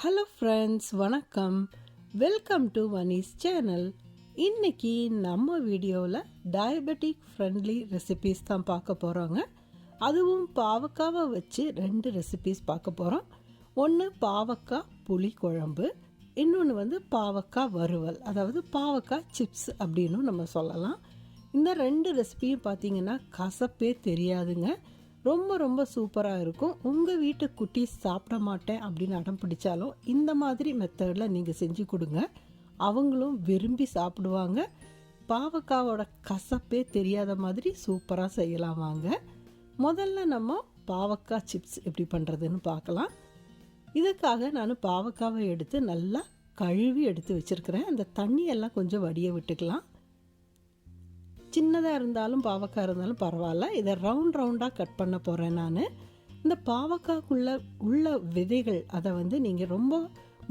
Hello friends, வணக்கம். Welcome to Vani's channel. இன்றைக்கி நம்ம வீடியோவில் டயபெட்டிக் ஃப்ரெண்ட்லி ரெசிபீஸ் தான் பார்க்க போகிறோங்க. அதுவும் பாவக்காவை வச்சு 2 ரெசிபீஸ் பார்க்க போகிறோம். ஒன்று பாவக்காய் புளி குழம்பு, இன்னொன்று பாவக்காய் வறுவல், அதாவது பாவக்காய் சிப்ஸ் அப்படின்னு நம்ம சொல்லலாம். இந்த 2 ரெசிபியும் பார்த்திங்கன்னா கசப்பே தெரியாதுங்க. ரொம்ப ரொம்ப சூப்பராக இருக்கும். உங்கள் வீட்டு குட்டீஸ் சாப்பிட மாட்டேன் அப்படின்னு அடம் பிடிச்சாலும் இந்த மாதிரி மெத்தடில் நீங்கள் செஞ்சு கொடுங்க, அவங்களும் விரும்பி சாப்பிடுவாங்க. பாவக்காவோட கசப்பே தெரியாத மாதிரி சூப்பராக செய்யலாம். வாங்க, முதல்ல நம்ம பாவக்காய் சிப்ஸ் எப்படி பண்ணுறதுன்னு பார்க்கலாம். இதுக்காக நான் பாவக்காவை எடுத்து நல்லா கழுவி எடுத்து வச்சுருக்கிறேன். அந்த தண்ணியெல்லாம் கொஞ்சம் வடிய விட்டுக்கலாம். சின்னதாக இருந்தாலும் பாவக்காய் இருந்தாலும் பரவாயில்ல. இதை ரவுண்டாக கட் பண்ண போகிறேன் நான். இந்த பாவக்காய்க்குள்ளே உள்ள விதைகள் அதை நீங்கள் ரொம்ப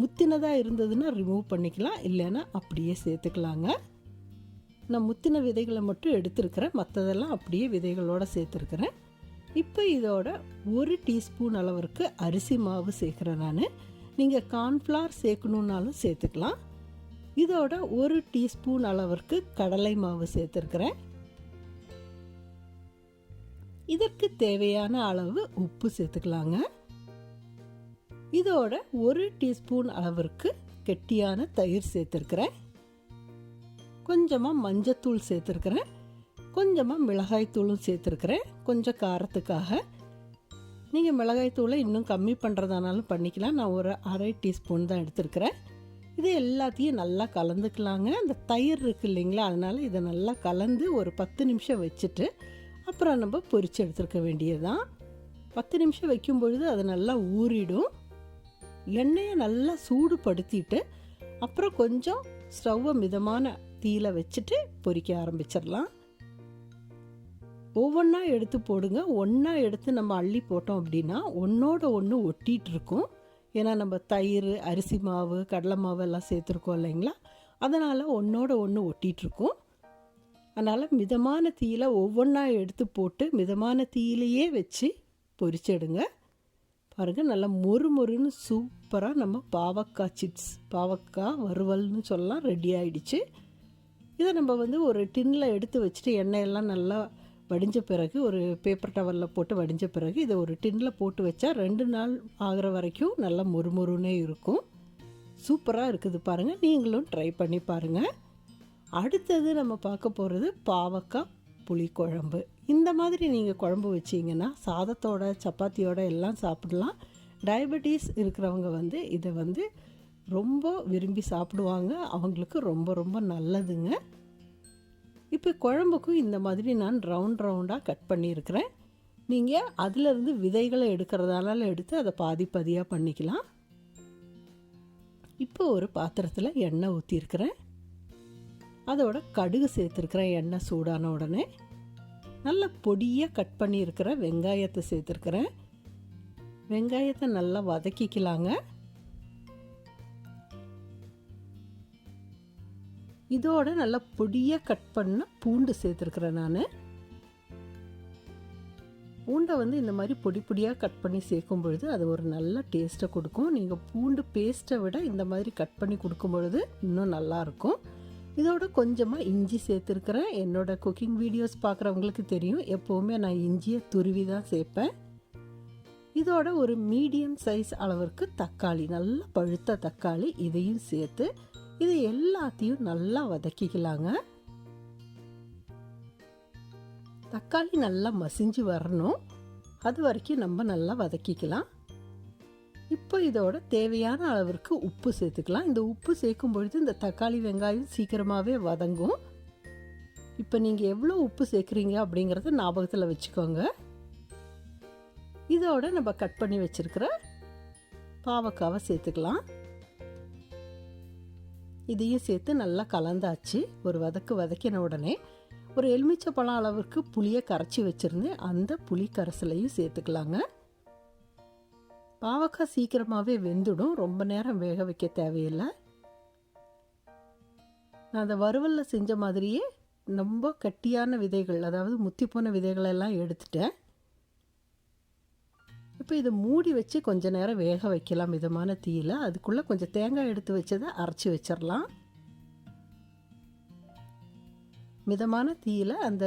முத்தினதாக இருந்ததுன்னா ரிமூவ் பண்ணிக்கலாம், இல்லைன்னா அப்படியே சேர்த்துக்கலாங்க. நான் முத்தின விதைகளை மட்டும் எடுத்துருக்கிறேன், மற்றதெல்லாம் அப்படியே விதைகளோடு சேர்த்துருக்கிறேன். இப்போ இதோட 1 டீஸ்பூன் அளவிற்கு அரிசி மாவு சேர்க்குறேன் நான். நீங்கள் கார்ன்ஃப்ளவர் சேர்க்கணுன்னாலும் சேர்த்துக்கலாம். இதோட 1 டீஸ்பூன் அளவிற்கு கடலை மாவு சேர்த்துருக்கிறேன். இதற்கு தேவையான அளவு உப்பு சேர்த்துக்கலாங்க. இதோட 1 டீஸ்பூன் அளவிற்கு கெட்டியான தயிர் சேர்த்துருக்கிறேன். கொஞ்சமாக மஞ்சத்தூள் சேர்த்துருக்கிறேன். கொஞ்சமாக மிளகாய் தூளும் சேர்த்துருக்கிறேன், கொஞ்சம் காரத்துக்காக. நீங்கள் மிளகாய் தூளை இன்னும் கம்மி பண்ணுறதானாலும் பண்ணிக்கலாம். நான் ஒரு 1/2 டீஸ்பூன் தான் எடுத்துருக்கிறேன். இது எல்லாத்தையும் நல்லா கலந்துக்கலாங்க. அந்த தயிர் இருக்குது இல்லைங்களா, அதனால் இதை நல்லா கலந்து ஒரு 10 நிமிஷம் வச்சுட்டு அப்புறம் நம்ம பொரிச்சு எடுத்துருக்க வேண்டியது தான். 10 நிமிஷம் வைக்கும் பொழுது அது நல்லா ஊறிடும். எண்ணெயை நல்லா சூடுபடுத்திட்டு அப்புறம் கொஞ்சம் ஸ்டவ்வை மிதமான தீயில வச்சுட்டு பொரிக்க ஆரம்பிச்சிடலாம். ஒவ்வொன்றா எடுத்து போடுங்க. ஒன்றா எடுத்து நம்ம அள்ளி போட்டோம் அப்படின்னா ஒன்றோட ஒன்று ஒட்டிகிட்டு இருக்கும். ஏன்னா நம்ம தயிர், அரிசி மாவு, கடலை மாவு எல்லாம் சேர்த்துருக்கோம் இல்லைங்களா, அதனால் ஒன்றோட ஒன்று ஒட்டிகிட்ருக்கும். அதனால் மிதமான தீயில ஒவ்வொன்றா எடுத்து போட்டு மிதமான தீயிலையே வச்சு பொரிச்சிடுங்க. பாருங்கள், நல்லா மொறுன்னு சூப்பராக நம்ம பாவக்காய் சிப்ஸ், பாவக்காய் வறுவல்னு சொல்லலாம், ரெடி ஆகிடுச்சு. இதை நம்ம ஒரு டின்னில் எடுத்து வச்சுட்டு எண்ணெயெல்லாம் நல்லா வடிஞ்ச பிறகு ஒரு பேப்பர் டவலில் போட்டு வடிஞ்ச பிறகு இதை ஒரு டின்னில் போட்டு வச்சா 2 நாள் ஆகிற வரைக்கும் நல்லா மொறுமொறுன்னே இருக்கும். சூப்பராக இருக்குது பாருங்கள், நீங்களும் ட்ரை பண்ணி பாருங்கள். அடுத்தது நம்ம பார்க்க போகிறது பாவக்காய் புளி குழம்பு. இந்த மாதிரி நீங்கள் குழம்பு வச்சிங்கன்னா சாதத்தோட சப்பாத்தியோட எல்லாம் சாப்பிடலாம். டயபெட்டிஸ் இருக்கிறவங்க இதை ரொம்ப விரும்பி சாப்பிடுவாங்க. அவங்களுக்கு ரொம்ப ரொம்ப நல்லதுங்க. இப்போ குழம்புக்கும் இந்த மாதிரி நான் ரவுண்டாக கட் பண்ணியிருக்கிறேன். நீங்கள் அதிலிருந்து விதைகளை எடுக்கிறதால எடுத்து அதை பாதியாக பண்ணிக்கலாம். இப்போ ஒரு பாத்திரத்தில் எண்ணெய் ஊற்றிருக்கிறேன். அதோட கடுகு சேர்த்துருக்கிறேன். எண்ணெய் சூடான உடனே நல்லா பொடியாக கட் பண்ணியிருக்கிற வெங்காயத்தை சேர்த்துருக்கிறேன். வெங்காயத்தை நல்லா வதக்கிக்கலாங்க. இதோட நல்லா பொடியாக கட் பண்ண பூண்டு சேர்த்துருக்குறேன் நான். பூண்டை இந்த மாதிரி பொடியாக கட் பண்ணி சேர்க்கும் பொழுது அது ஒரு நல்ல டேஸ்ட்டை கொடுக்கும். நீங்கள் பூண்டு பேஸ்ட்டை விட இந்த மாதிரி கட் பண்ணி கொடுக்கும் பொழுது இன்னும் நல்லாயிருக்கும். இதோட கொஞ்சமாக இஞ்சி சேர்த்துருக்குறேன். என்னோட குக்கிங் வீடியோஸ் பார்க்குறவங்களுக்கு தெரியும், எப்போவுமே நான் இஞ்சியை துருவி தான் சேர்ப்பேன். இதோட ஒரு மீடியம் சைஸ் அளவிற்கு தக்காளி, நல்லா பழுத்த தக்காளி, இதையும் சேர்த்து இது எல்லாத்தையும் நல்லா வதக்கிக்கலாங்க. தக்காளி நல்லா மசிஞ்சு வரணும், அது வரைக்கும் நம்ம நல்லா வதக்கிக்கலாம். இப்போ இதோட தேவையான அளவிற்கு உப்பு சேர்த்துக்கலாம். இந்த உப்பு சேர்க்கும் பொழுது இந்த தக்காளி வெங்காயம் சீக்கிரமாகவே வதங்கும். இப்போ நீங்கள் எவ்வளோ உப்பு சேர்க்குறீங்க அப்படிங்கிறத ஞாபகத்தில் வச்சுக்கோங்க. இதோட நம்ம கட் பண்ணி வச்சுருக்கிற பாவக்காவை சேர்த்துக்கலாம். இதையும் சேர்த்து நல்லா கலந்தாச்சு. ஒரு வதக்கின உடனே ஒரு எலுமிச்சை பழம் அளவுக்கு புளியை கரைச்சி வச்சுருந்தேன், அந்த புளி கரைசலையும் சேர்த்துக்கலாங்க. பாவக்காய் சீக்கிரமாகவே வெந்துடும், ரொம்ப நேரம் வேக வைக்க தேவையில்லை. நான் அந்த வறுவலில் செஞ்ச மாதிரியே ரொம்ப கட்டியான விதைகள், அதாவது முத்தி போன விதைகளெல்லாம் எடுத்துட்டேன். இப்போ இதை மூடி வச்சு கொஞ்ச நேரம் வேக வைக்கலாம் மிதமான தீயில். அதுக்குள்ளே கொஞ்சம் தேங்காய் எடுத்து வச்சதை அரைச்சி வச்சிடலாம். மிதமான தீயில் அந்த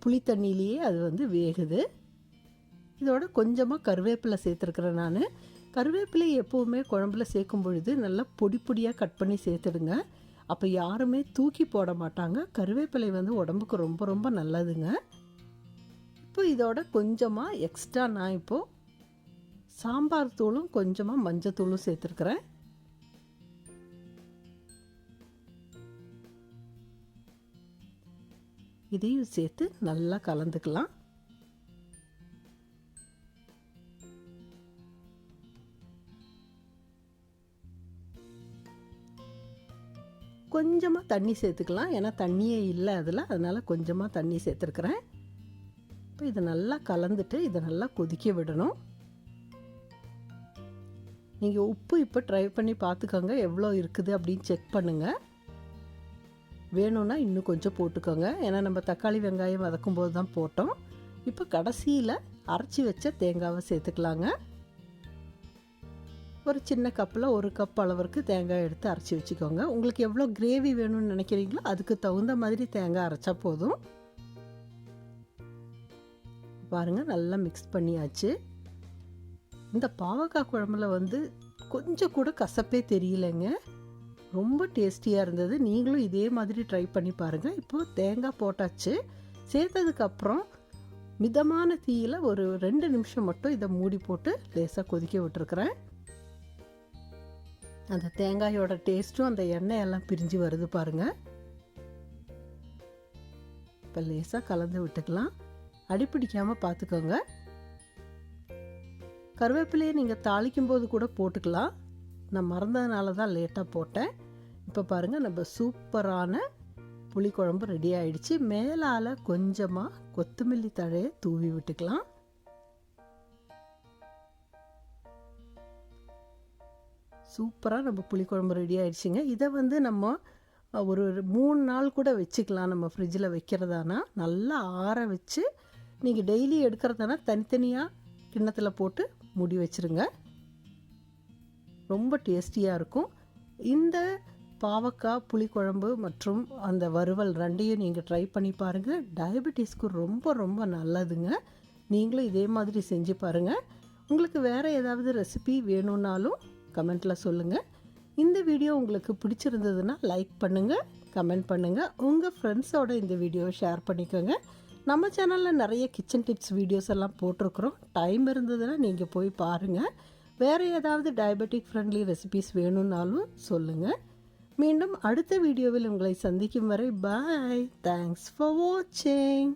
புளி தண்ணியிலேயே அது வந்து வேகுது. இதோட கொஞ்சமாக கருவேப்பிலை சேர்த்துருக்குறேன் நான். கருவேப்பிலை எப்போவுமே குழம்புல சேர்க்கும் பொழுது நல்லா பொடி பொடியாக கட் பண்ணி சேர்த்துடுங்க. அப்போ யாருமே தூக்கி போட மாட்டாங்க. கருவேப்பிலை வந்து உடம்புக்கு ரொம்ப ரொம்ப நல்லதுங்க. இப்போ இதோட கொஞ்சமாக எக்ஸ்ட்ரா நான் இப்போது சாம்பார் தூளும் கொஞ்சமாக மஞ்சத்தூளும் சேர்த்துருக்குறேன். இதையும் சேர்த்து நல்லா கலந்துக்கலாம். கொஞ்சமாக தண்ணி சேர்த்துக்கலாம். ஏன்னா தண்ணியே இல்லை அதில், அதனால் கொஞ்சமாக தண்ணி சேர்த்துருக்குறேன். இப்போ இதை நல்லா கலந்துட்டு இதை நல்லா கொதிக்க விடணும். நீங்கள் உப்பு இப்போ ட்ரை பண்ணி பார்த்துக்கோங்க, எவ்வளோ இருக்குது அப்படின்னு செக் பண்ணுங்கள். வேணும்னா இன்னும் கொஞ்சம் போட்டுக்கோங்க. ஏன்னா நம்ம தக்காளி வெங்காயம் வதக்கும் போது தான் போட்டோம். இப்போ கடைசியில் அரைச்சி வச்ச தேங்காவை சேர்த்துக்கலாங்க. ஒரு சின்ன கப்பில் 1 கப் அளவிற்கு தேங்காய் எடுத்து அரைச்சி வச்சுக்கோங்க. உங்களுக்கு எவ்வளோ கிரேவி வேணும்னு நினைக்கிறீங்களோ அதுக்கு தகுந்த மாதிரி தேங்காய் அரைச்சா போதும். பாருங்கள், நல்லா மிக்ஸ் பண்ணியாச்சு. இந்த பாவக்காய் குழம்புல வந்து கொஞ்சம் கூட கசப்பே தெரியலைங்க. ரொம்ப டேஸ்டியாக இருந்தது. நீங்களும் இதே மாதிரி ட்ரை பண்ணி பாருங்கள். இப்போது தேங்காய் போட்டாச்சு. சேர்த்ததுக்கப்புறம் மிதமான தீயில் ஒரு 2 நிமிஷம் மட்டும் இதை மூடி போட்டு லேசாக கொதிக்க விட்டுருக்குறேன். அந்த தேங்காயோட டேஸ்ட்டும் அந்த எண்ணெயெல்லாம் பிரிஞ்சு வருது பாருங்கள். இப்போ லேசாக கலந்து விட்டுக்கலாம். அடிப்பிடிக்காமல் பார்த்துக்கோங்க. கருவேப்பிலையை நீங்கள் தாளிக்கும் போது கூட போட்டுக்கலாம். நான் மறந்ததுனால தான் லேட்டாக போட்டேன். இப்போ பாருங்கள், நம்ம சூப்பரான புளிக்குழம்பு ரெடி ஆயிடுச்சு. மேலால் கொஞ்சமாக கொத்தமல்லி தழையை தூவி விட்டுக்கலாம். சூப்பராக நம்ம புளிக்குழம்பு ரெடி ஆயிடுச்சுங்க. இதை வந்து நம்ம ஒரு 3 நாள் கூட வச்சுக்கலாம். நம்ம ஃப்ரிட்ஜில் வைக்கிறதானா நல்லா ஆற வச்சு நீங்கள் டெய்லி எடுக்கிறதானா தனித்தனியாக கிண்ணத்தில் போட்டு மூடி வச்சுருங்க. ரொம்ப டேஸ்டியாக இருக்கும். இந்த பாவக்காய் புளிக்குழம்பு மற்றும் அந்த வறுவல் ரெண்டையும் நீங்கள் ட்ரை பண்ணி பாருங்கள். டயபெட்டிஸ்க்கு ரொம்ப ரொம்ப நல்லதுங்க. நீங்களும் இதே மாதிரி செஞ்சு பாருங்கள். உங்களுக்கு வேறு ஏதாவது ரெசிபி வேணும்னாலும் கமெண்ட்டில் சொல்லுங்கள். இந்த வீடியோ உங்களுக்கு பிடிச்சிருந்ததுன்னா லைக் பண்ணுங்கள், கமெண்ட் பண்ணுங்கள். உங்கள் ஃப்ரெண்ட்ஸோடு இந்த வீடியோவை ஷேர் பண்ணிக்கோங்க. நம்ம சேனலில் நிறைய கிச்சன் டிப்ஸ் வீடியோஸ் எல்லாம் போட்டிருக்குறோம். டைம் இருந்ததுன்னா நீங்கள் போய் பாருங்கள். வேறு ஏதாவது டயபெட்டிக் ஃப்ரெண்ட்லி ரெசிபீஸ் வேணும்னாலும் சொல்லுங்கள். மீண்டும் அடுத்த வீடியோவில் உங்களை சந்திக்கும் வரை பாய். தேங்க்ஸ் ஃபார் வாட்சிங்.